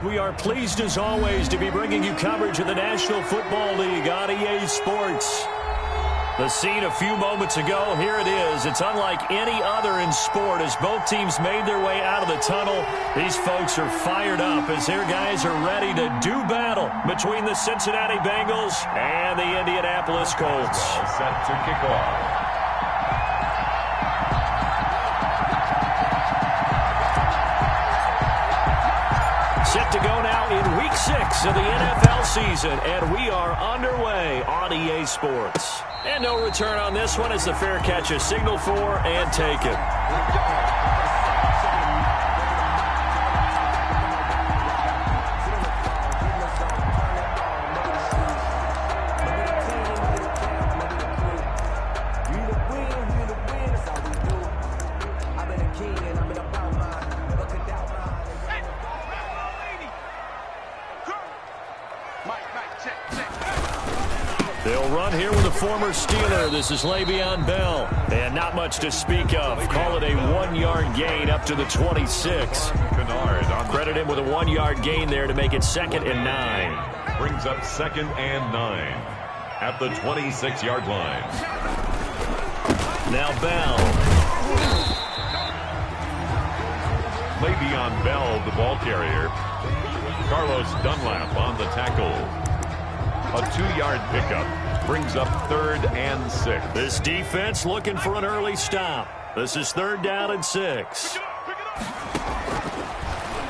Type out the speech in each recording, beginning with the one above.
We are pleased as always to be bringing you coverage of the National Football League on EA Sports. The scene a few moments ago, here it is. It's unlike any other in sport as both teams made their way out of the tunnel. These folks are fired up as their guys are ready to do battle between the Cincinnati Bengals and the Indianapolis Colts. Set to kick off. Set to go now in Week 6 of the NFL season, and we are underway on EA Sports. And no return on this one as the fair catch is signaled for and taken. They'll run here with a former Steeler. This is Le'Veon Bell. And not much to speak of. Call it a 1-yard gain up to the 26. Credit him with a 1-yard gain there to make it 2nd and 9. Brings up 2nd and 9 at the 26-yard line. Now Bell. Le'Veon Bell, the ball carrier. Carlos Dunlap on the tackle. A 2-yard pickup brings up 3rd and 6. This defense looking for an early stop. This is 3rd down and 6.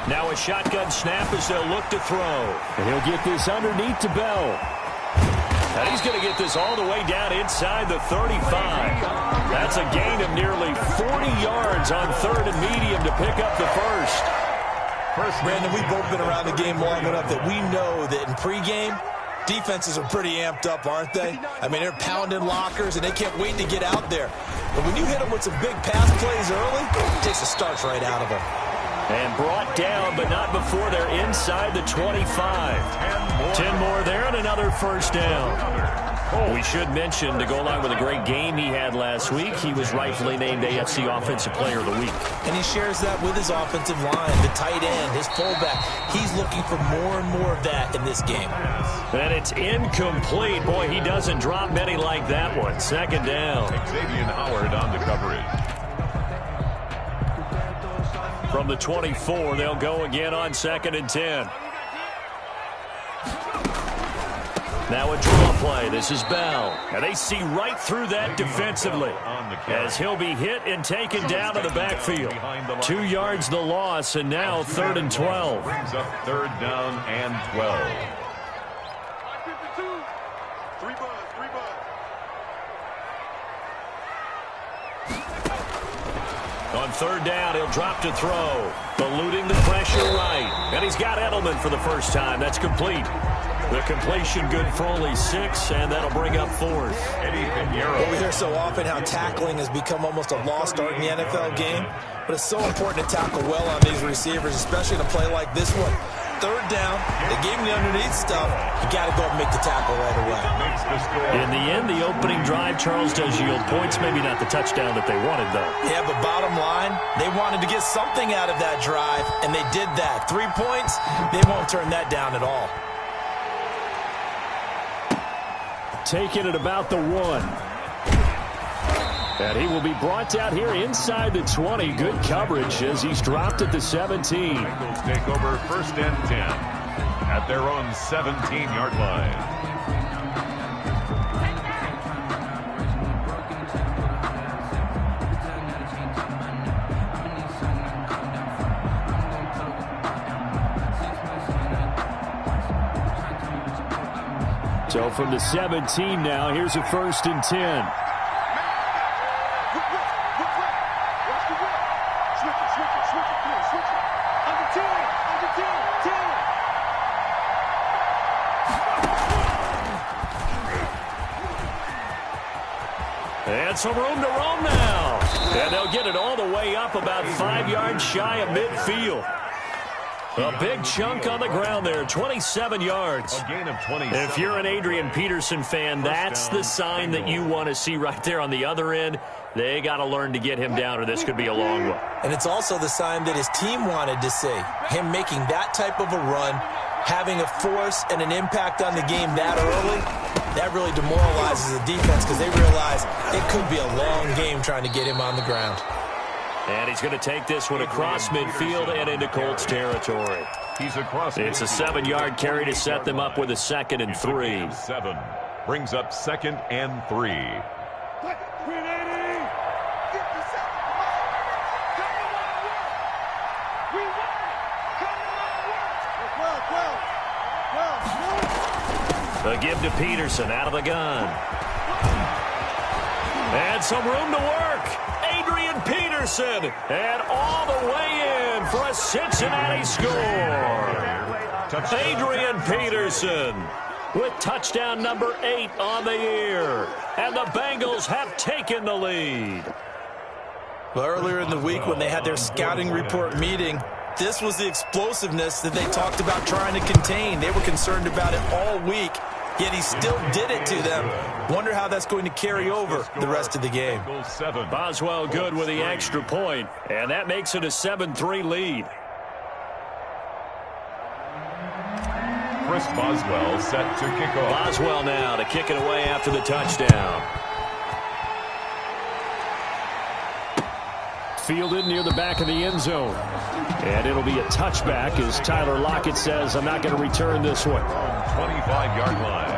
Now a shotgun snap as they'll look to throw. And he'll get this underneath to Bell. And he's going to get this all the way down inside the 35. That's a gain of nearly 40 yards on 3rd and medium to pick up the first. Brandon, we've both been around the game long enough that we know that in pregame, defenses are pretty amped up, aren't they? I mean, they're pounding lockers, and they can't wait to get out there. But when you hit them with some big pass plays early, it takes the starch right out of them. And brought down, but not before they're inside the 25. 10 more there and another first down. We should mention, to go along with a great game he had last week, he was rightfully named AFC Offensive Player of the Week. And he shares that with his offensive line, the tight end, his fullback. He's looking for more and more of that in this game. And it's incomplete. Boy, he doesn't drop many like that one. 2nd down. Xavier Howard on the coverage. From the 24, they'll go again on 2nd and 10. Now a draw play. This is Bell. And they see right through that defensively as he'll be hit and taken down to the backfield. 2 yards the loss, and now 3rd and 12. Brings up 3rd down and 12. On 3rd down, he'll drop to throw. Eluding the pressure right. And he's got Edelman for the first time. That's complete. The completion good for only 6, and that'll bring up 4th. Well, we hear so often how tackling has become almost a lost art in the NFL game, but it's so important to tackle well on these receivers, especially in a play like this one. 3rd down, they gave him the underneath stuff. You got to go and make the tackle right away. In the end, the opening drive, Charles, does yield points. Maybe not the touchdown that they wanted, though. Yeah, but bottom line, they wanted to get something out of that drive, and they did that. 3 points, they won't turn that down at all. Taken at about the 1. And he will be brought down here inside the 20. Good coverage as he's dropped at the 17. Bengals take over 1st and 10 at their own 17-yard line. So from the 17 now, here's a 1st and 10. And some room to roam now. And they'll get it all the way up about 5 yards shy of midfield. A big chunk on the ground there, 27 yards. A gain of 27. If you're an Adrian Peterson fan, that's the sign that you want to see right there on the other end. They got to learn to get him down, or this could be a long one. And it's also the sign that his team wanted to see. Him making that type of a run, having a force and an impact on the game that early, that really demoralizes the defense because they realize it could be a long game trying to get him on the ground. And he's going to take this one across midfield and into Colts territory. It's a 7-yard carry to set them up with a 2nd and 3. 7 brings up 2nd and 3. The give to Peterson out of the gun. And some room to work. Adrian Peterson. And all the way in for a Cincinnati score. Adrian Peterson with touchdown number 8 on the year. And the Bengals have taken the lead. Well, earlier in the week when they had their scouting report meeting, this was the explosiveness that they talked about trying to contain. They were concerned about it all week, yet he still did it to them. Wonder how that's going to carry over the rest of the game. Boswell good with the extra point, and that makes it a 7-3 lead. Chris Boswell set to kick off. Boswell now to kick it away after the touchdown. Fielded near the back of the end zone. And it'll be a touchback as Tyler Lockett says, I'm not going to return this one. 25-yard line.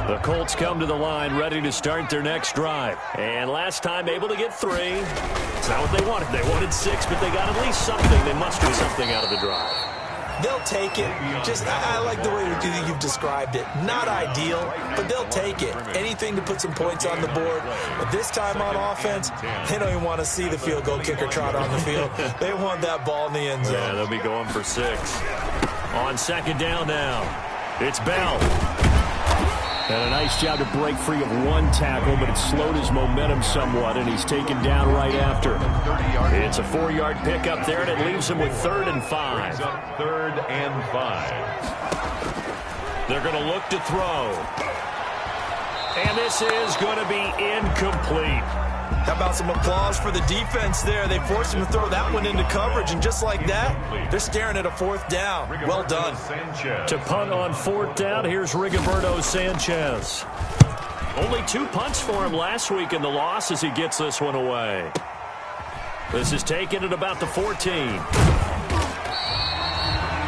The Colts come to the line ready to start their next drive. And last time able to get 3. It's not what they wanted. They wanted 6, but they got at least something. They mustered something out of the drive. They'll take it. I like the way you've described it. Not ideal, but they'll take it. Anything to put some points on the board. But this time on offense, they don't even want to see the field goal kicker trot on the field. They want that ball in the end zone. Yeah, they'll be going for 6. On 2nd down now, it's Bell. And a nice job to break free of 1 tackle, but it slowed his momentum somewhat, and he's taken down right after. It's a 4-yard pickup there, and it leaves him with 3rd and 5. 3rd and 5. They're going to look to throw. And this is going to be incomplete. How about some applause for the defense there? They forced him to throw that one into coverage, and just like that, they're staring at a 4th down. Well done. To punt on 4th down, here's Rigoberto Sanchez. Only 2 punts for him last week in the loss as he gets this one away. This is taken at about the 14.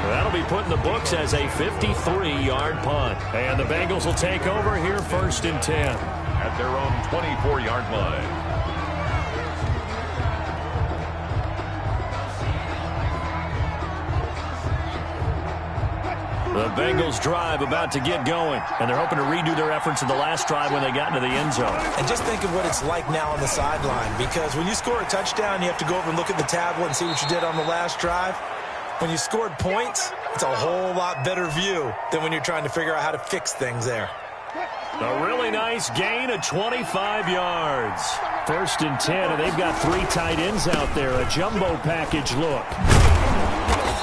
That'll be put in the books as a 53-yard punt. And the Bengals will take over here 1st and 10. At their own 24-yard line. The Bengals drive about to get going, and they're hoping to redo their efforts in the last drive when they got into the end zone. And just think of what it's like now on the sideline, because when you score a touchdown, you have to go over and look at the tablet and see what you did on the last drive. When you scored points, it's a whole lot better view than when you're trying to figure out how to fix things there. A really nice gain of 25 yards. 1st and 10, and they've got 3 tight ends out there. A jumbo package look.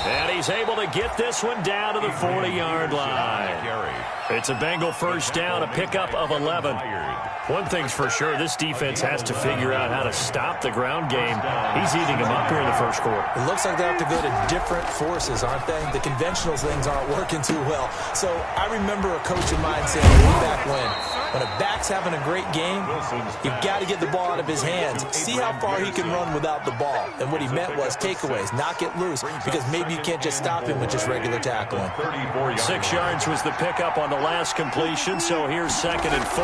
And he's able to get this one down to the 40-yard line. It's a Bengal 1st down, a pickup of 11. One thing's for sure, this defense has to figure out how to stop the ground game. He's eating them up here in the 1st quarter. It looks like they have to go to different forces, aren't they? The conventional things aren't working too well. So I remember a coach of mine saying way back when a back's having a great game, you've got to get the ball out of his hands. See how far he can run without the ball. And what he meant was takeaways, not get loose, because maybe you can't just stop him with just regular tackling. 6 yards was the pickup on the last completion, so here's 2nd and 4.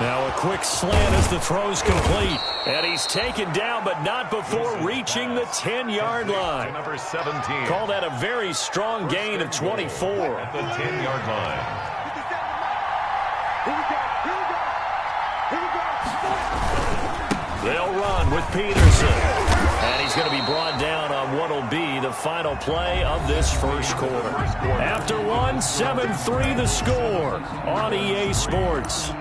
Now a quick slant as the throw's complete. And he's taken down, but not before reaching the 10-yard line. Number 17. Call that a very strong gain of 24. At the 10-yard line. They'll run with Peterson. And he's going to be brought down on what will be the final play of this 1st quarter. After one, 7-3 the score on EA Sports.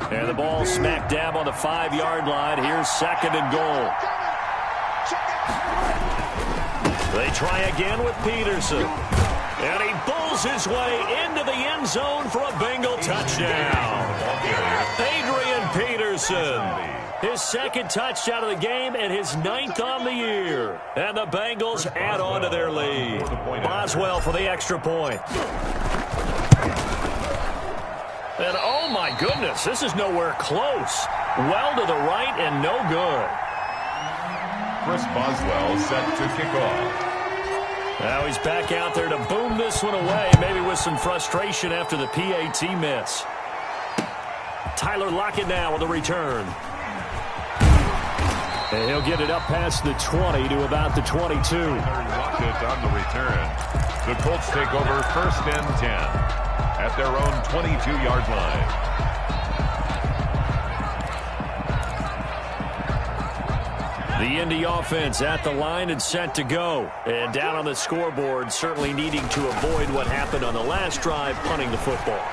And the ball smack dab on the 5-yard line. Here's 2nd and goal. They try again with Peterson. And he bulls his way into the end zone for a Bengal touchdown. Adrian Peterson. His 2nd touchdown of the game and his 9th on the year. And the Bengals add on to their lead. Boswell for the extra point. And oh my goodness, this is nowhere close. Well to the right and no good. Chris Boswell set to kick off. Now he's back out there to boom this one away, maybe with some frustration after the PAT miss. Tyler Lockett now with a return. And he'll get it up past the 20 to about the 22. Lockett on the return. The Colts take over 1st and 10 at their own 22-yard line. The Indy offense at the line and set to go. And down on the scoreboard, certainly needing to avoid what happened on the last drive, punting the football.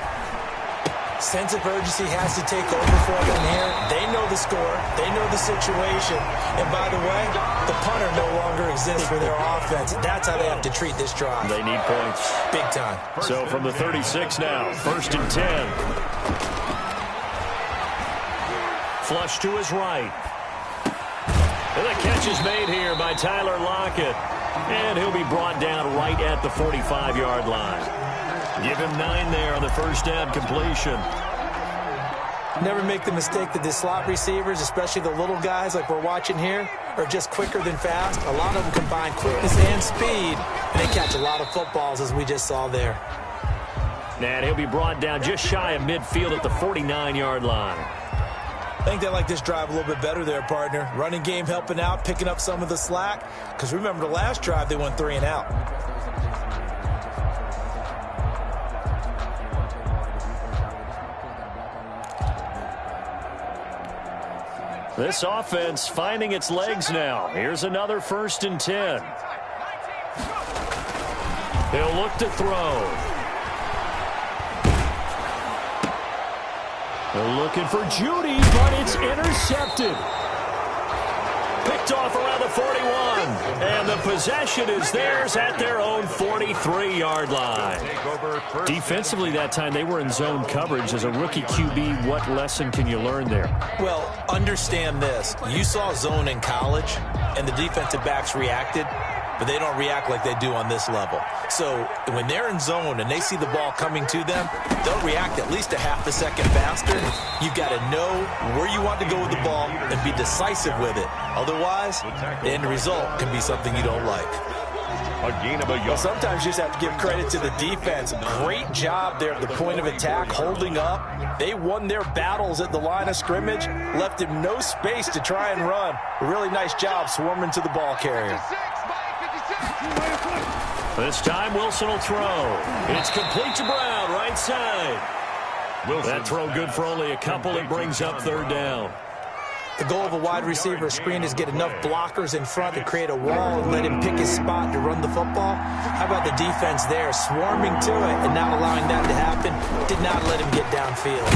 Sense of urgency has to take over for them here. They know the score. They know the situation. And by the way, the punter no longer exists for their offense. That's how they have to treat this drive. They need points. Big time. So from the 36 now, 1st and 10. Flush to his right. And the catch is made here by Tyler Lockett. And he'll be brought down right at the 45-yard line. Give him 9 there on the first down completion. Never make the mistake that the slot receivers, especially the little guys like we're watching here, are just quicker than fast. A lot of them combine quickness and speed, and they catch a lot of footballs, as we just saw there. And he'll be brought down just shy of midfield at the 49-yard line. I think they like this drive a little bit better there, partner. Running game helping out, picking up some of the slack. Because remember the last drive, they went 3 and out. This offense finding its legs now. Here's another 1st and 10. He'll look to throw. They're looking for Judy, but it's intercepted. Picked off around the 41. And the possession is theirs at their own 43-yard line. Defensively that time, they were in zone coverage. As a rookie QB, what lesson can you learn there? Well, understand this. You saw zone in college, and the defensive backs reacted, but they don't react like they do on this level. So when they're in zone and they see the ball coming to them, they'll react at least a half a second faster. You've got to know where you want to go with the ball and be decisive with it. Otherwise, the end result can be something you don't like. A gain of a yard. Well, sometimes you just have to give credit to the defense. Great job there at the point of attack, holding up. They won their battles at the line of scrimmage, left him no space to try and run. A really nice job swarming to the ball carrier. This time Wilson will throw. It's complete to Brown, right side. That throw good for only a couple. It brings up 3rd down. The goal of a wide receiver screen is get enough blockers in front to create a wall and let him pick his spot to run the football. How about the defense there, swarming to it and not allowing that to happen? Did not let him get downfield.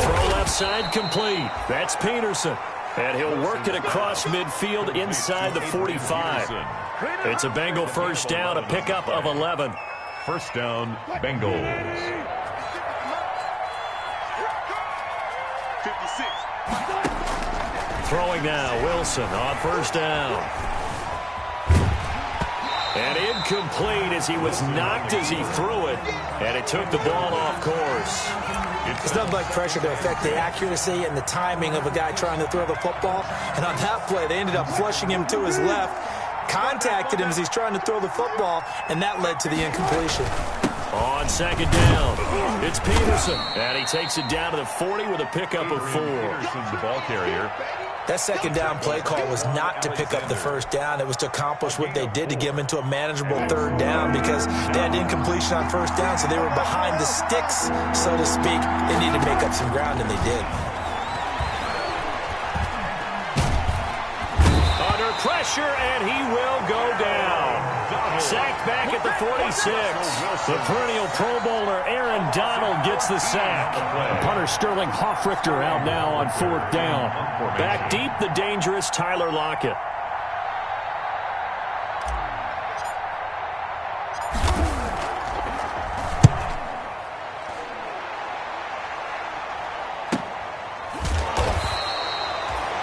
Throw left side complete. That's Peterson. And he'll work it across midfield inside the 45. It's a Bengal first down, a pickup of 11. First down, Bengals. 56. Throwing now, Wilson on first down. And incomplete as he was knocked as he threw it. And it took the ball off course. It's nothing like pressure to affect the accuracy and the timing of a guy trying to throw the football. And on that play, they ended up flushing him to his left, contacted him as he's trying to throw the football, and that led to the incompletion. On second down, it's Peterson. And he takes it down to the 40 with a pickup of 4. Peterson's the ball carrier. That second down play call was not to pick up the first down. It was to accomplish what they did to get them into a manageable 3rd down because they had incompletion on first down, so they were behind the sticks, so to speak. They needed to make up some ground, and they did. Under pressure, and he will go down. sacked back at the 46. The perennial Pro Bowler Aaron Donald gets the sack. Punter Sterling Hoffrichter out now on 4th down. Back deep, the dangerous Tyler Lockett.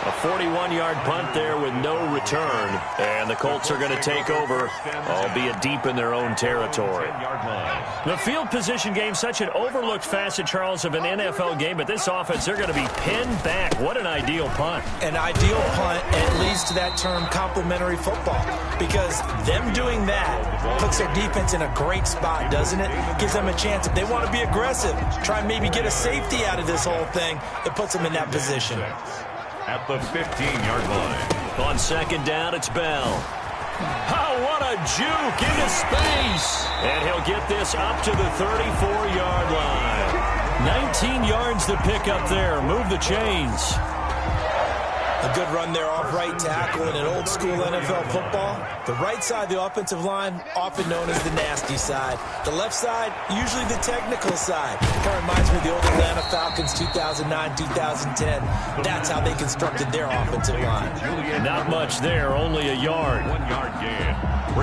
A 41-yard punt there with no return. And the Colts are going to take over, albeit deep in their own territory. The field position game, such an overlooked facet, Charles, of an NFL game. But this offense, they're going to be pinned back. What an ideal punt. An ideal punt, and it leads to that term complementary football. Because them doing that puts their defense in a great spot, doesn't it? Gives them a chance. If they want to be aggressive, try and maybe get a safety out of this whole thing, it puts them in that position. At the 15-yard line. On 2nd down, it's Bell. Oh, what a juke into space. And he'll get this up to the 34-yard line. 19 yards to pick up there. Move the chains. A good run there off right tackle in an old-school NFL football. The right side, the offensive line, often known as the nasty side. The left side, usually the technical side. Kind of reminds me of the old Atlanta Falcons 2009, 2010. That's how they constructed their offensive line. Not much there, only a yard. 1-yard gain.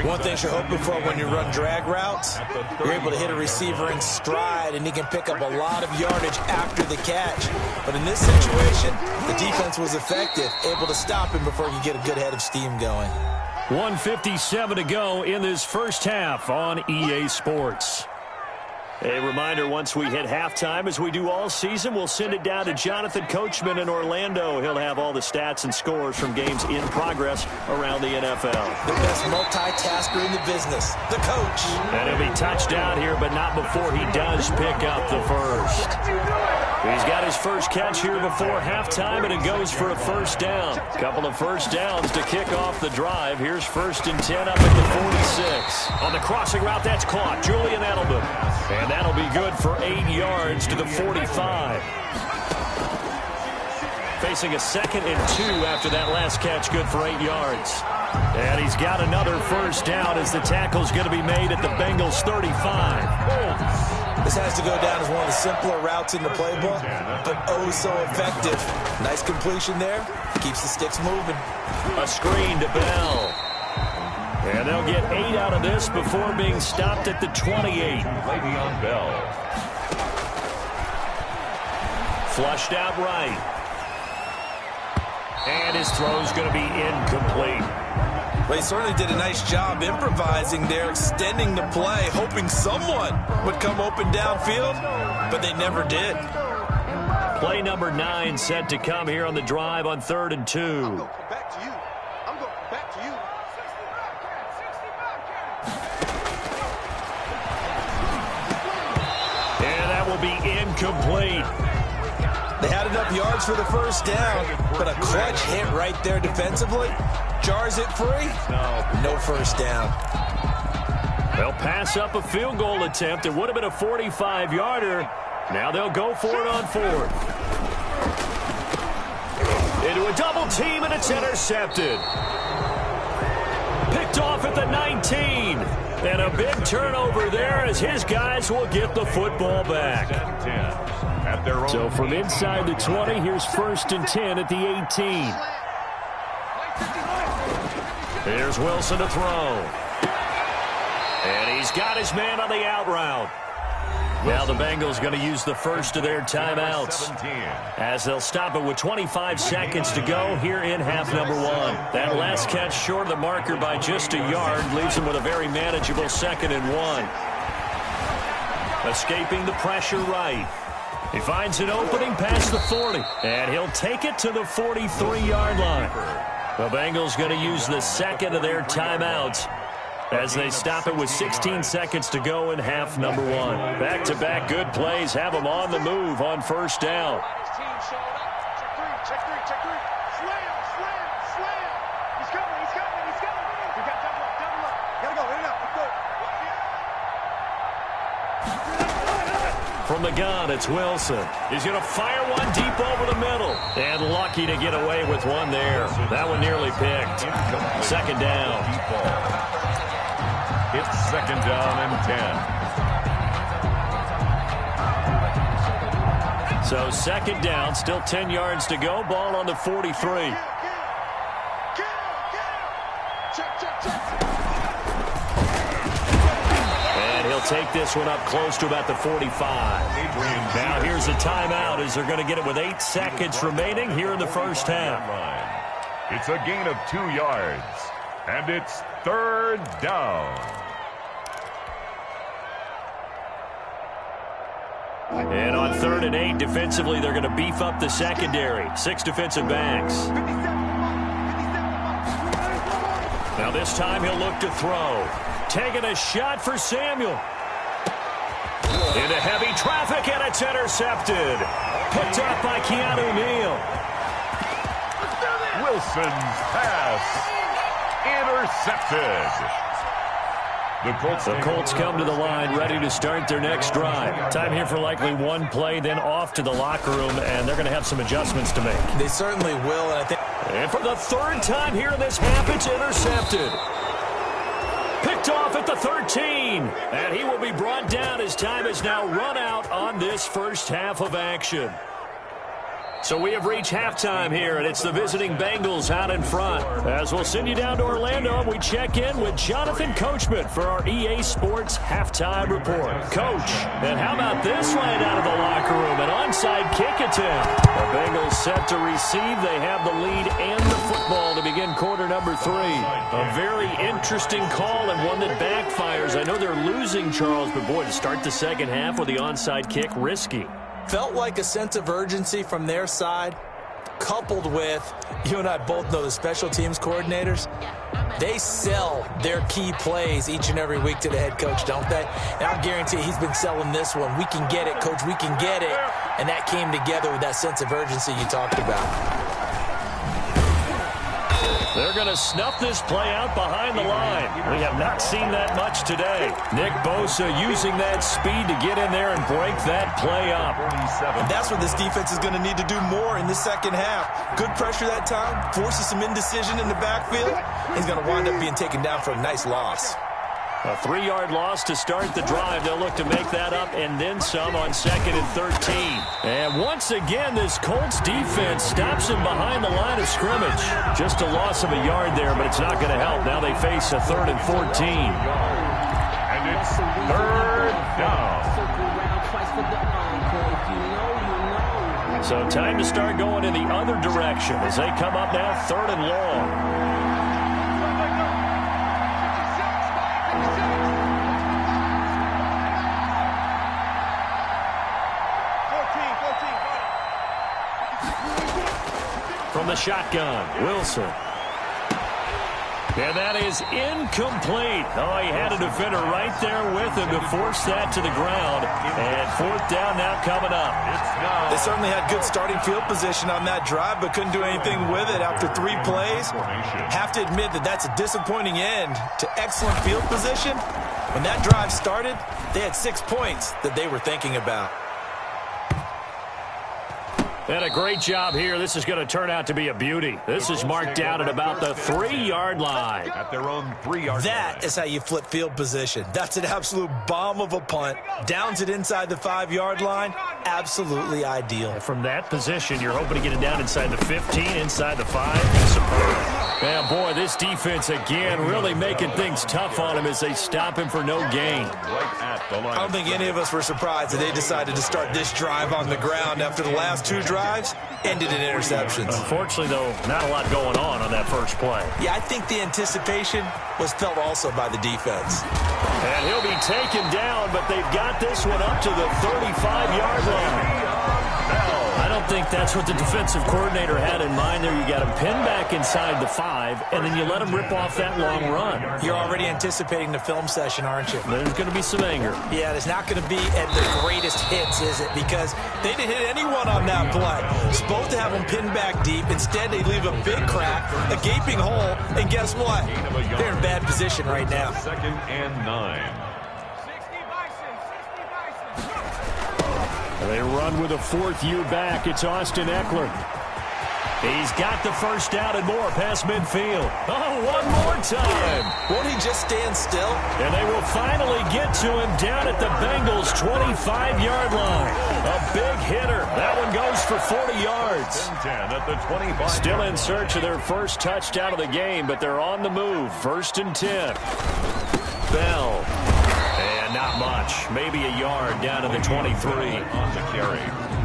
One thing you're hoping for when you run drag routes, you're able to hit a receiver in stride, and he can pick up a lot of yardage after the catch. But in this situation, the defense was effective, able to stop him before he could get a good head of steam going. 1:57 to go in this first half on EA Sports. A reminder, once we hit halftime, as we do all season, we'll send it down to Jonathan Coachman in Orlando. He'll have all the stats and scores from games in progress around the NFL. The best multitasker in the business, the coach. And he'll be touched down here, but not before he does pick up the first. He's got his first catch here before halftime, and it goes for a first down. Couple of first downs to kick off the drive. Here's 1st and 10 up at the 46. On the crossing route, that's caught. Julian Edelman. And that'll be good for 8 yards to the 45. Facing a 2nd and 2 after that last catch, good for 8 yards. And he's got another first down as the tackle's going to be made at the Bengals 35. This has to go down as one of the simpler routes in the playbook, but oh so effective. Nice completion there. Keeps the sticks moving. A screen to Bell. And they'll get 8 out of this before being stopped at the 28. Le'Veon Bell. Flushed out right. And his throw's going to be incomplete. Well, he certainly did a nice job improvising there, extending the play, hoping someone would come open downfield, but they never did. Play number 9 set to come here on the drive on 3rd and 2. I'm going back to you. I'm going back to you. And that will be incomplete. They had enough yards for the first down, but a clutch hit right there defensively. Jars it free. No first down. They'll pass up a field goal attempt. It would have been a 45-yarder. Now they'll go for it on 4th. Into a double team, and it's intercepted. Picked off at the 19. And a big turnover there as his guys will get the football back. So from inside the 20, here's 1st and 10 at the 18. Here's Wilson to throw. And he's got his man on the out route. Now the Bengals going to use the first of their timeouts as they'll stop it with 25 seconds to go here in half number 1. That last catch short of the marker by just a yard leaves him with a very manageable 2nd and 1. Escaping the pressure right. He finds an opening past the 40, and he'll take it to the 43-yard line. The Bengals going to use the second of their timeouts as they stop it with 16 seconds to go in half number 1. Back-to-back good plays have them on the move on first down. Check three. Slam. He's coming. We got double up. Gotta go, hit it up. Let's go. From the gun, it's Wilson. He's going to fire one deep over the middle. And lucky to get away with one there. That one nearly picked. 2nd down. It's 2nd down and 10. So 2nd down, still 10 yards to go. Ball on the 43. And he'll take this one up close to about the 45. Now here's a timeout as they're going to get it with 8 seconds remaining here in the first half. It's a gain of 2 yards, and it's 3rd down. And on 3rd and 8, defensively, they're going to beef up the secondary. 6 defensive backs. Now this time he'll look to throw. Taking a shot for Samuel. Into heavy traffic, and it's intercepted. Picked up by Keanu Neal. Wilson's pass intercepted. The Colts come to the line ready to start their next drive. Time here for likely one play, then off to the locker room, and they're going to have some adjustments to make. They certainly will, and I think... And for the 3rd time here in this half, it's intercepted. Picked off at the 13. And he will be brought down as time has now run out on this first half of action. So we have reached halftime here, and it's the visiting Bengals out in front. As we'll send you down to Orlando, we check in with Jonathan Coachman for our EA Sports Halftime Report. Coach, and how about this right out of the locker room? An onside kick attempt. The Bengals set to receive. They have the lead and the football to begin quarter number 3. A very interesting call and one that backfires. I know they're losing, Charles, but boy, to start the second half with the onside kick, risky. Felt like a sense of urgency from their side, coupled with, you and I both know the special teams coordinators, they sell their key plays each and every week to the head coach, don't they? And I'll guarantee he's been selling this one. We can get it, coach, we can get it. And that came together with that sense of urgency you talked about. They're going to snuff this play out behind the line. We have not seen that much today. Nick Bosa using that speed to get in there and break that play up. And that's what this defense is going to need to do more in the second half. Good pressure that time, forces some indecision in the backfield. He's going to wind up being taken down for a nice loss. A 3-yard loss to start the drive. They'll look to make that up and then some on 2nd and 13. And once again, this Colts defense stops him behind the line of scrimmage. Just a loss of a yard there, but it's not going to help. Now they face a 3rd and 14. And it's 3rd down. So time to start going in the other direction as they come up now 3rd and long. From the shotgun, Wilson. And that is incomplete. Oh, he had a defender right there with him to force that to the ground. And 4th down now coming up. They certainly had good starting field position on that drive, but couldn't do anything with it after 3 plays. Have to admit that that's a disappointing end to excellent field position. When that drive started, they had 6 points that they were thinking about. And a great job here. This is going to turn out to be a beauty. This is marked out at about the 3-yard line. At their own 3-yard line. That is how you flip field position. That's an absolute bomb of a punt. Downs it inside the 5-yard line. Absolutely ideal. From that position, you're hoping to get it down inside the 15, inside the 5. Superb. Man, boy, this defense again really making things tough on him as they stop him for no gain. Right at the line. I don't think any of us were surprised that they decided to start this drive on the ground after the last 2 drives ended in interceptions. Unfortunately, though, not a lot going on that first play. Yeah, I think the anticipation was felt also by the defense. And he'll be taken down, but they've got this one up to the 35-yard line. I don't think that's what the defensive coordinator had in mind there. You got him pinned back inside the 5, and then you let him rip off that long run. You're already anticipating the film session, aren't you? There's going to be some anger. Yeah, there's not going to be at the greatest hits, is it? Because they didn't hit anyone on that play. Supposed to have them pinned back deep. Instead, they leave a big crack, a gaping hole, and guess what? They're in bad position right now. 2nd and 9. They run with a 4th year back. It's Austin Eckler. He's got the first down and more past midfield. Oh, one more time. Won't he just stand still? And they will finally get to him down at the Bengals' 25-yard line. A big hitter. That one goes for 40 yards. 10 at the 25. Still in search of their first touchdown of the game, but they're on the move. 1st and 10. Bell. And not much. Maybe a yard down to the 23. On the carry.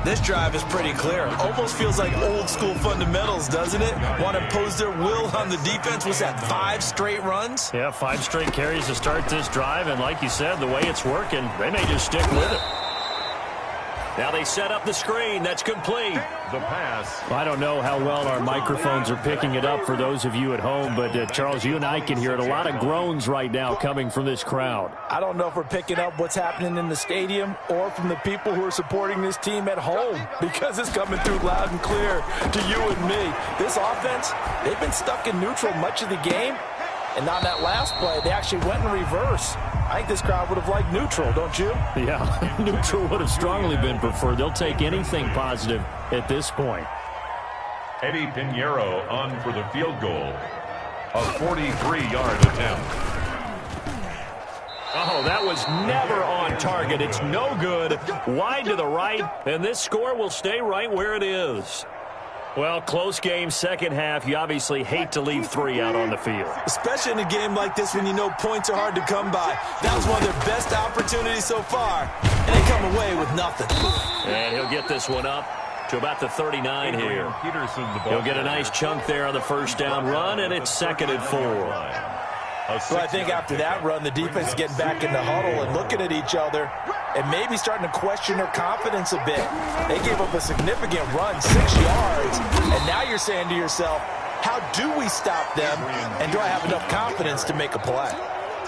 This drive is pretty clear. Almost feels like old school fundamentals, doesn't it? Want to impose their will on the defense. Was that 5 straight runs? Yeah, 5 straight carries to start this drive, and like you said, the way it's working, they may just stick with it. Now they set up the screen. That's complete. The pass. I don't know how well our microphones are picking it up for those of you at home, but Charles, you and I can hear it. A lot of groans right now coming from this crowd. I don't know if we're picking up what's happening in the stadium or from the people who are supporting this team at home, because it's coming through loud and clear to you and me. This offense, they've been stuck in neutral much of the game, and on that last play, they actually went in reverse. I think this crowd would have liked neutral, don't you? Yeah, neutral would have strongly been preferred. They'll take anything positive at this point. Eddie Pinheiro on for the field goal. A 43-yard attempt. Oh, that was never on target. It's no good. Wide to the right, and this score will stay right where it is. Well, close game, second half. You obviously hate to leave 3 out on the field. Especially in a game like this when you know points are hard to come by. That was one of their best opportunities so far, and they come away with nothing. And he'll get this one up to about the 39 here. He'll get a nice chunk there on the first down run, and it's 2nd and 4. So I think after that run, the defense is getting back in the huddle and looking at each other and maybe starting to question their confidence a bit. They gave up a significant run, 6 yards, and now you're saying to yourself, how do we stop them, and do I have enough confidence to make a play?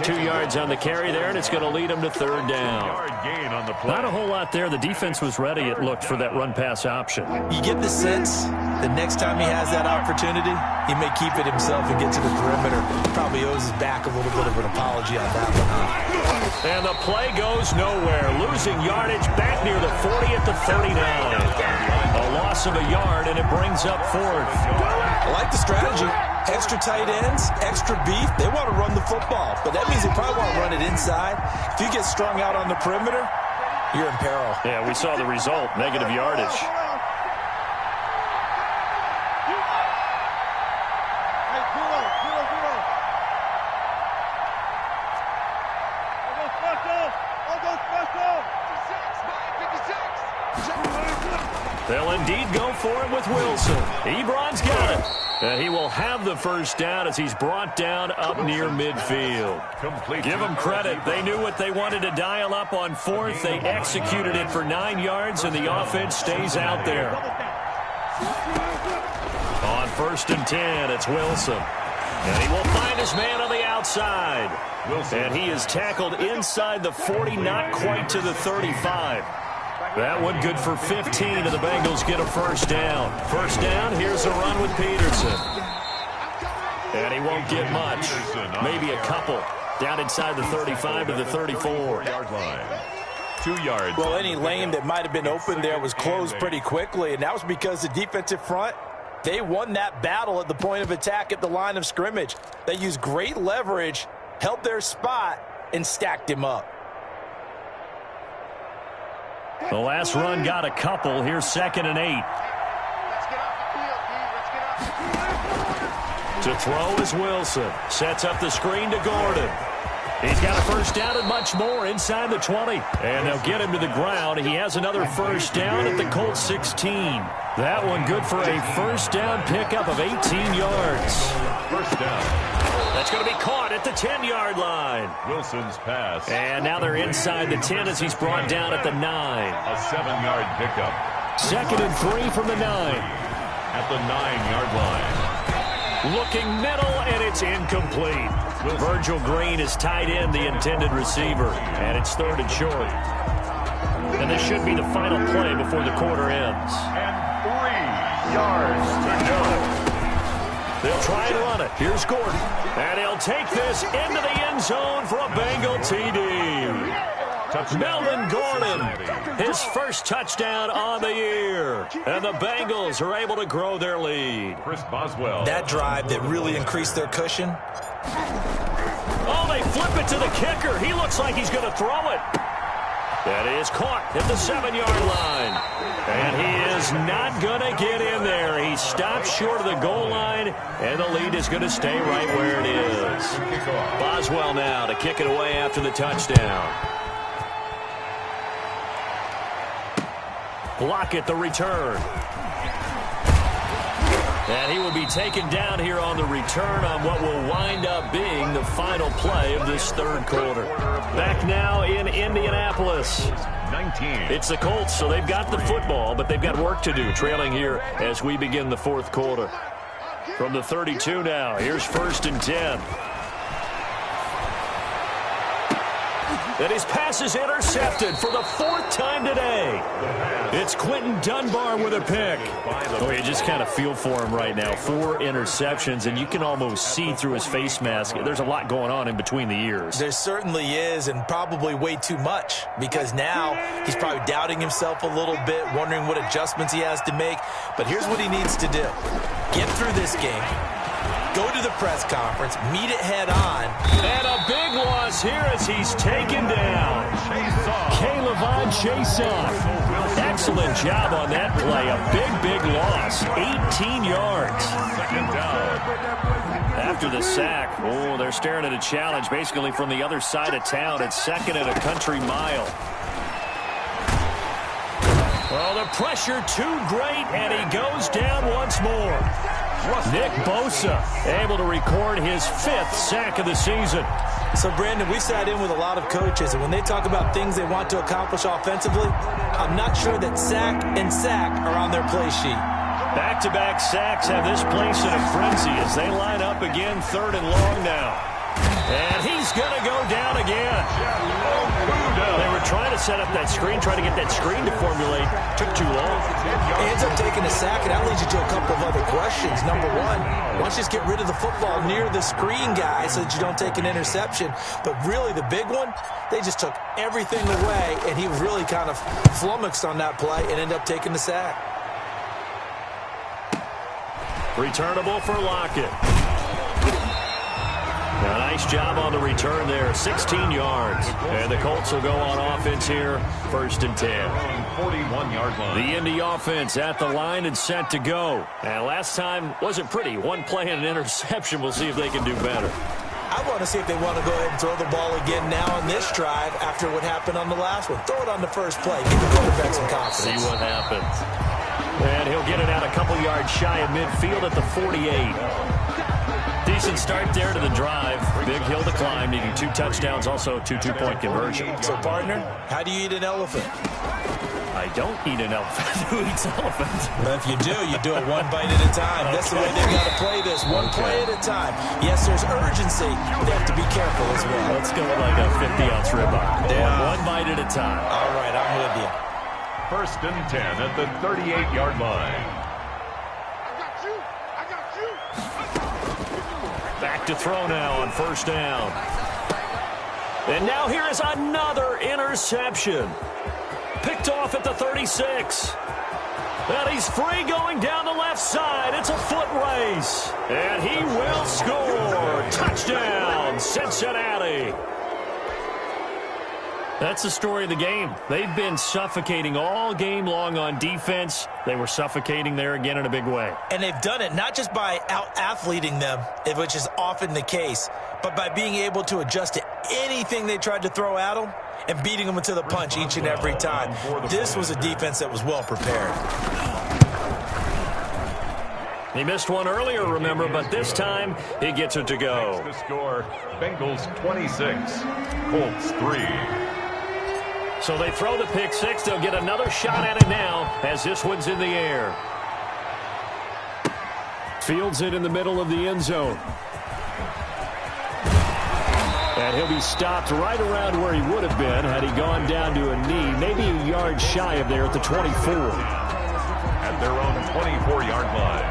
2 yards on the carry there, and it's going to lead them to 3rd down. Gain on the play. Not a whole lot there. The defense was ready, it looked, for that run-pass option. You get the sense the next time he has that opportunity, he may keep it himself and get to the perimeter. Probably owes his back a little bit of an apology on that one, huh? And the play goes nowhere. Losing yardage back near the 40 at the 39. A loss of a yard, and it brings up 4th. I like the strategy. Extra tight ends, extra beef. They want to run the football, but that means they probably want to run it inside. If you get strung out on the perimeter, you're in peril. Yeah, we saw the result, negative yardage. They'll indeed go for it with Wilson. Ebron's got it. He will have the first down as he's brought down up near midfield. Give them credit. They knew what they wanted to dial up on 4th. They executed it for 9 yards, and the offense stays out there. On 1st and 10, it's Wilson. And he will find his man on the outside. And he is tackled inside the 40, not quite to the 35. That one good for 15, and the Bengals get a first down. First down, here's a run with Peterson. And he won't get much. Maybe a couple. Down inside the 35 to the 34-yard line. 2 yards. Well, any lane that might have been open there was closed pretty quickly, and that was because the defensive front, they won that battle at the point of attack at the line of scrimmage. They used great leverage, held their spot, and stacked him up. The last run got a couple. Here's 2nd and 8. To throw is Wilson. Sets up the screen to Gordon. He's got a first down and much more inside the 20. And they'll get him to the ground. He has another first down at the Colts 16. That one good for a first down pickup of 18 yards. First down. That's going to be caught at the 10-yard line. Wilson's pass. And now they're inside the 10 as he's brought down at the 9. A 7-yard pickup. 2nd and 3 from the 9. At the 9-yard line. Looking middle, and it's incomplete. Virgil Green is tied in, the intended receiver, and it's 3rd and short. And this should be the final play before the quarter ends. And 3 yards to go. They'll try and run it. Here's Gordon. And he'll take this into the end zone for a Bengal TD. Melvin Gordon, his first touchdown on the year. And the Bengals are able to grow their lead. Chris Boswell. That drive that really increased their cushion. Oh, they flip it to the kicker. He looks like he's going to throw it. That is caught at the 7-yard line. And he is not going to get in there. He stops short of the goal line, and the lead is going to stay right where it is. Boswell now to kick it away after the touchdown. Lockett the return. And he will be taken down here on the return on what will wind up being the final play of this third quarter. Back now in Indianapolis. 19. It's the Colts, so they've got the football, but they've got work to do, trailing here as we begin the fourth quarter. From the 32 now, here's 1st and 10. And his pass is intercepted for the 4th time today. It's Quentin Dunbar with a pick. Oh, you just kind of feel for him right now. 4 interceptions, and you can almost see through his face mask. There's a lot going on in between the ears. There certainly is, and probably way too much, because now he's probably doubting himself a little bit, wondering what adjustments he has to make. But here's what he needs to do. Get through this game. Go to the press conference, meet it head on. And a big loss here as he's taken down. K'Lavon Chaisson. Excellent job on that play. A big loss. 18 yards. Second down. After the sack, oh, they're staring at a challenge basically from the other side of town. It's 2nd and a country mile. Well, the pressure too great, and he goes down once more. Nick Bosa able to record his 5th sack of the season. So, Brandon, we've sat in with a lot of coaches, and when they talk about things they want to accomplish offensively, I'm not sure that sack and sack are on their play sheet. Back-to-back sacks have this place in a frenzy as they line up again 3rd and long now. And he's going to go down again. They were trying to set up that screen, trying to get that screen to formulate. Took too long. He ends up taking a sack, and that leads you to a couple of other questions. Number one, why don't you just get rid of the football near the screen guy so that you don't take an interception? But really, the big one, they just took everything away, and he was really kind of flummoxed on that play and ended up taking the sack. Returnable for Lockett. A nice job on the return there, 16 yards. And the Colts will go on offense here, 1st and 10. 41-yard line. The Indy offense at the line and set to go. And last time wasn't pretty. 1 play and an interception. We'll see if they can do better. I want to see if they want to go ahead and throw the ball again now on this drive after what happened on the last one. Throw it on the first play. Give the quarterback some confidence. See what happens. And he'll get it out a couple yards shy of midfield at the 48. Decent start there to the drive. Big hill to climb, needing 2 touchdowns, also 2 two-point conversion. So, partner, how do you eat an elephant? I don't eat an elephant. Who eats elephant? But if you do it 1 bite at a time. That's the way they've got to play this, 1 play at a time. Yes, there's urgency, but they have to be careful as well. Let's go with like a 50-ounce ribeye. Yeah. 1 bite at a time. All right, I'm with you. 1st and 10 at the 38-yard line. Back to throw now on 1st down. And now here is another interception. Picked off at the 36. And he's free going down the left side. It's a foot race. And he will score. Touchdown, Cincinnati. That's the story of the game. They've been suffocating all game long on defense. They were suffocating there again in a big way. And they've done it not just by out-athleting them, which is often the case, but by being able to adjust to anything they tried to throw at them and beating them to the punch each and every time. This was a defense that was well prepared. He missed one earlier, remember, but this time he gets it to go. The score, Bengals 26, Colts 3. So they throw the pick 6. They'll get another shot at it now as this one's in the air. Fields it in the middle of the end zone. And he'll be stopped right around where he would have been had he gone down to a knee, maybe a yard shy of there at the 24. At their own 24-yard line.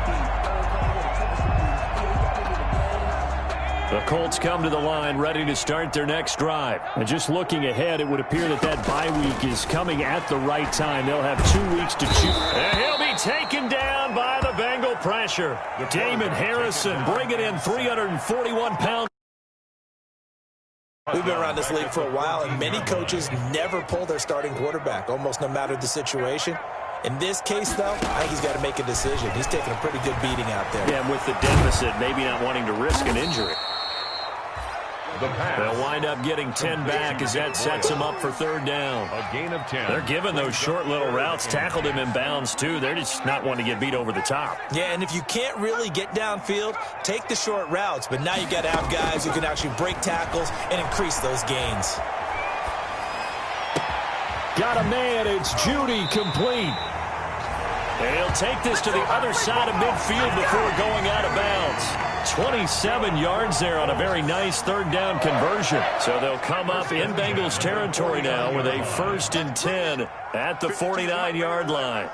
The Colts come to the line ready to start their next drive. And just looking ahead, it would appear that bye week is coming at the right time. They'll have 2 weeks to choose. And he'll be taken down by the Bengal pressure. Damon Harrison bringing in 341 pounds. We've been around this league for a while, and many coaches never pull their starting quarterback, almost no matter the situation. In this case, though, I think he's got to make a decision. He's taking a pretty good beating out there. Yeah, and with the deficit, maybe not wanting to risk an injury. They'll wind up getting 10 back as that sets him up for third down. A gain of 10. They're giving those short little routes, tackled him in bounds, too. They're just not wanting to get beat over the top. Yeah, and if you can't really get downfield, take the short routes. But now you got to have guys who can actually break tackles and increase those gains. Got a man. It's Judy complete. And he'll take this to the other side of midfield before going out of bounds. 27 yards there on a very nice third down conversion. So they'll come up in Bengals territory now with a 1st and 10 at the 49-yard line.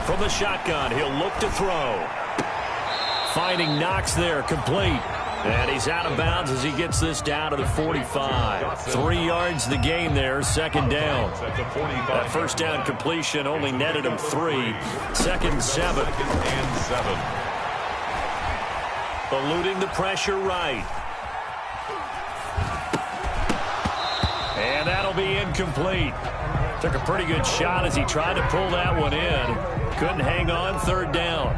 From the shotgun, he'll look to throw. Finding Knox there, complete. And he's out of bounds as he gets this down to the 45. 3 yards the gain there, second down. That first down completion only netted him 3. 2nd and 7. Eluding the pressure right. And that'll be incomplete. Took a pretty good shot as he tried to pull that one in. Couldn't hang on, third down.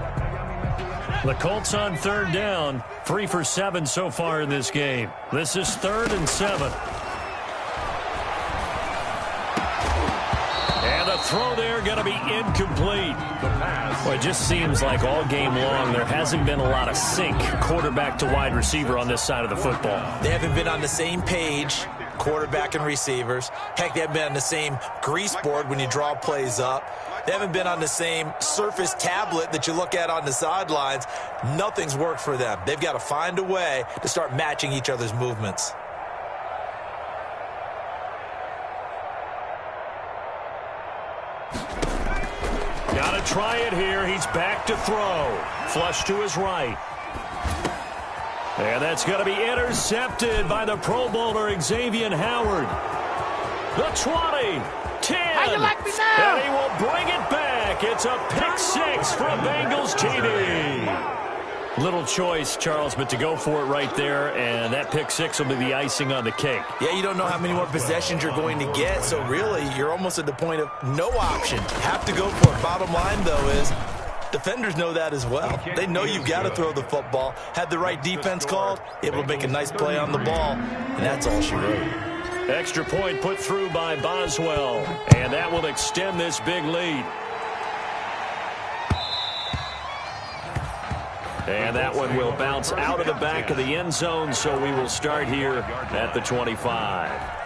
The Colts on third down, 3 for 7 so far in this game. This is 3rd and 7. And the throw there going to be incomplete. Well, it just seems like all game long there hasn't been a lot of sync quarterback to wide receiver on this side of the football. They haven't been on the same page, quarterback and receivers. Heck, they haven't been on the same grease board when you draw plays up. They haven't been on the same Surface tablet that you look at on the sidelines. Nothing's worked for them. They've got to find a way to start matching each other's movements. Got to try it here. He's back to throw. Flush to his right. And that's going to be intercepted by the Pro Bowler Xavier Howard. The 20. 10. How you like me now? And he will bring it back. It's a pick 6 for Bengals TD. Little choice, Charles, but to go for it right there, and that pick 6 will be the icing on the cake. Yeah, you don't know how many more possessions you're going to get, so really you're almost at the point of no option. Have to go for it. Bottom line, though, is defenders know that as well. They know you've got to throw the football. Had the right defense called, able to make a nice play on the ball, and that's all she wrote. Extra point put through by Boswell, and that will extend this big lead. And that one will bounce out of the back of the end zone, so we will start here at the 25.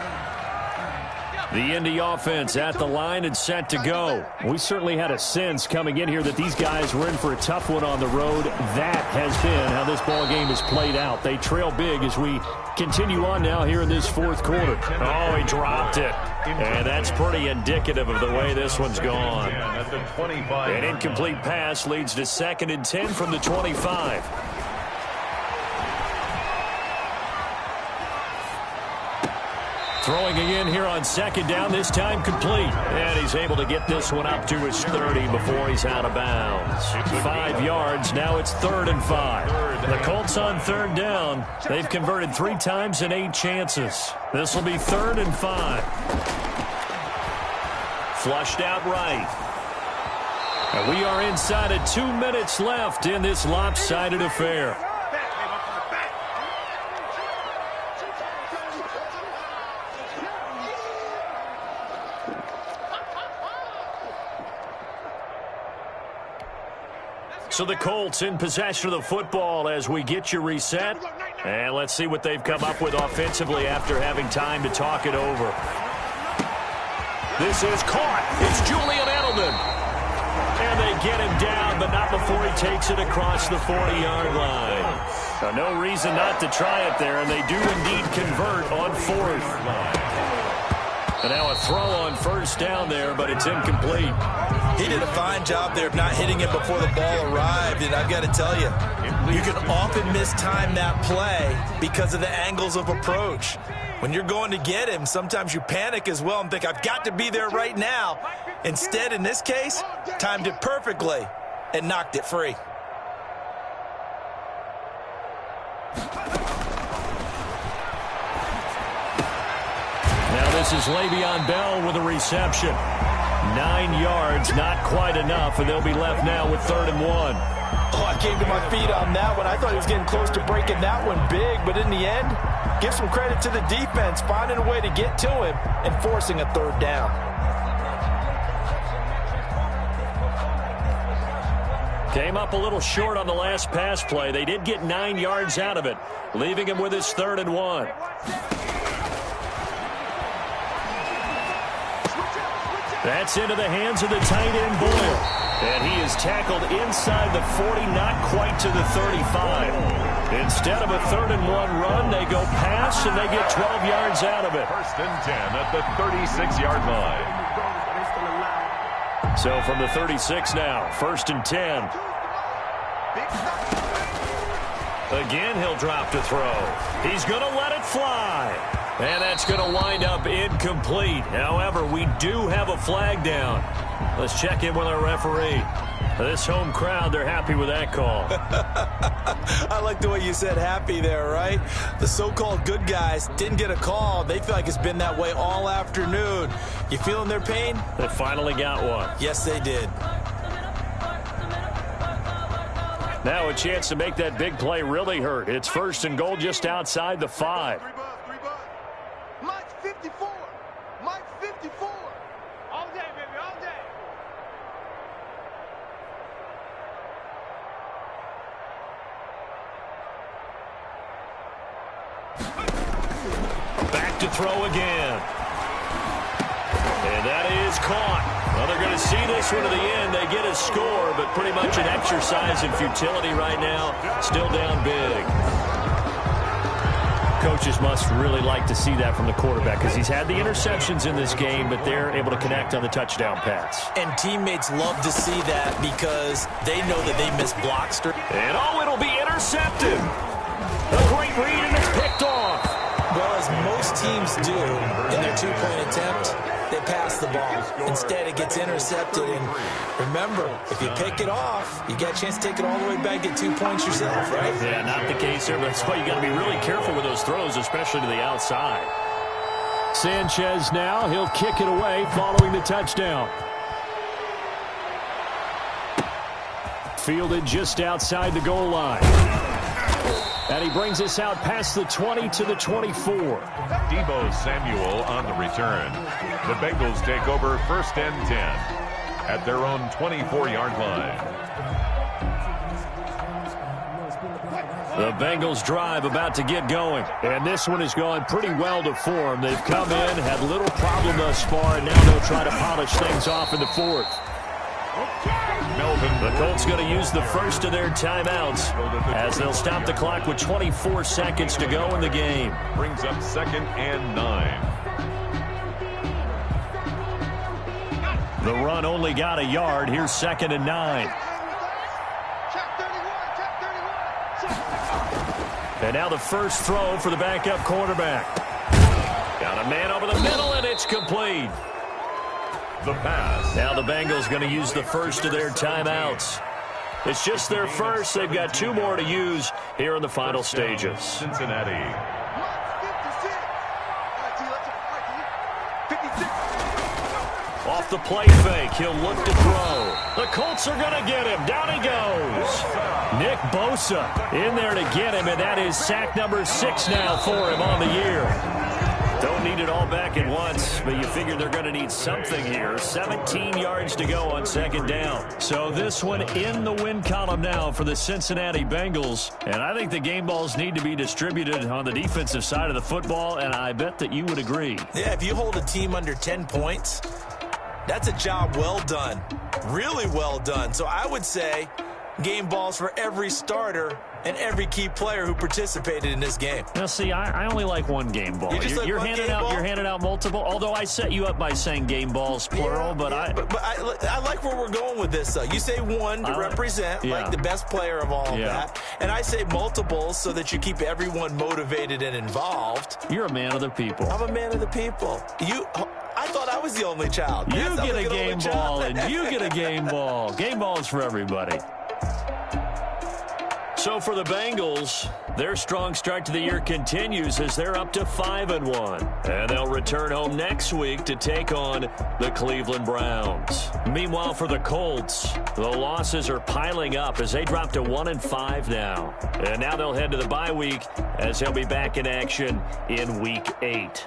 The Indy offense at the line and set to go. We certainly had a sense coming in here that these guys were in for a tough one on the road. That has been how this ball game has played out. They trail big as we continue on now here in this fourth quarter. Oh, he dropped it. And that's pretty indicative of the way this one's gone. An incomplete pass leads to 2nd and 10 from the 25. Throwing again here on 2nd down, this time complete. And he's able to get this one up to his 30 before he's out of bounds. 5 yards, now it's 3rd and 5. The Colts on 3rd down. They've converted 3 times in 8 chances. This will be 3rd and 5. Flushed out right. And we are inside of 2 minutes left in this lopsided affair. So the Colts in possession of the football as we get you reset. And let's see what they've come up with offensively after having time to talk it over. This is caught. It's Julian Edelman. And they get him down, but not before he takes it across the 40-yard line. So no reason not to try it there, and they do indeed convert on 4th. And now a throw on first down there, but it's incomplete. He did a fine job there of not hitting him before the ball arrived, and I've got to tell you, you can often mistime that play because of the angles of approach. When you're going to get him, sometimes you panic as well and think, I've got to be there right now. Instead, in this case, timed it perfectly and knocked it free. Now this is Le'Veon Bell with a reception. 9 yards, not quite enough, and they'll be left now with 3rd and 1. Oh, I came to my feet on that one. I thought he was getting close to breaking that one big, but in the end, give some credit to the defense, finding a way to get to him and forcing a 3rd down. Came up a little short on the last pass play. They did get 9 yards out of it, leaving him with his 3rd and 1. That's into the hands of the tight end, Boyle. And he is tackled inside the 40, not quite to the 35. Instead of a 3rd and 1 run, they go pass, and they get 12 yards out of it. 1st and 10 at the 36-yard line. So from the 36 now, 1st and 10. Again, he'll drop to throw. He's going to let it fly. And that's going to wind up incomplete. However, we do have a flag down. Let's check in with our referee. This home crowd, they're happy with that call. I like the way you said happy there, right? The so-called good guys didn't get a call. They feel like it's been that way all afternoon. You feeling their pain? They finally got one. Yes, they did. Now a chance to make that big play really hurt. It's 1st and goal just outside the 5. Mike 54. Mike 54. All day, baby, all day. Back to throw again. And that is caught. Well, they're going to see this one to the end. They get a score, but pretty much an exercise in futility right now. Still down big. Coaches must really like to see that from the quarterback because he's had the interceptions in this game, but they're able to connect on the touchdown pass. And teammates love to see that because they know that they miss blocks. And oh, it'll be intercepted. A great read, and it's picked off. Well, as most teams do in their two-point attempt, they pass the ball. Instead, it gets intercepted. And remember, if you pick it off, you get a chance to take it all the way back, get 2 points yourself, right? Yeah, not the case there, but that's why you got to be really careful with those throws, especially to the outside. Sanchez now, he'll kick it away following the touchdown. Fielded just outside the goal line. And he brings us out past the 20 to the 24. Deebo Samuel on the return. The Bengals take over 1st and 10 at their own 24-yard line. The Bengals drive about to get going. And this one has gone pretty well to form. They've come in, had little problem thus far, and now they'll try to polish things off in the 4th. The Colts going to use the first of their timeouts as they'll stop the clock with 24 seconds to go in the game. Brings up 2nd and 9. The run only got a yard. Here's 2nd and 9. And now the first throw for the backup quarterback. Got a man over the middle, and it's complete. The pass. Now the Bengals going to use the first of their timeouts. It's just their first. They've got 2 more to use here in the final stages. Cincinnati. Off the play fake, he'll look to throw. The Colts are going to get him. Down he goes. Nick Bosa in there to get him, and that is sack number 6 now for him on the year. Don't need it all back at once, but you figure they're going to need something here. 17 yards to go on 2nd down. So this one in the win column now for the Cincinnati Bengals. And I think the game balls need to be distributed on the defensive side of the football, and I bet that you would agree. Yeah, if you hold a team under 10 points, that's a job well done. Really well done. So I would say game balls for every starter and every key player who participated in this game. Now, see, I only like one game ball. You're handing out multiple. Although I set you up by saying game balls plural, but I like where we're going with this. Though you say one to represent like the best player of all of that, and I say multiples so that you keep everyone motivated and involved. You're a man of the people. I'm a man of the people. I thought I was the only child. You get a game ball, and you get a game ball. Game balls for everybody. So for the Bengals, their strong start to the year continues as they're up to 5-1. And they'll return home next week to take on the Cleveland Browns. Meanwhile, for the Colts, the losses are piling up as they drop to 1-5 now. And now they'll head to the bye week as they'll be back in action in Week 8.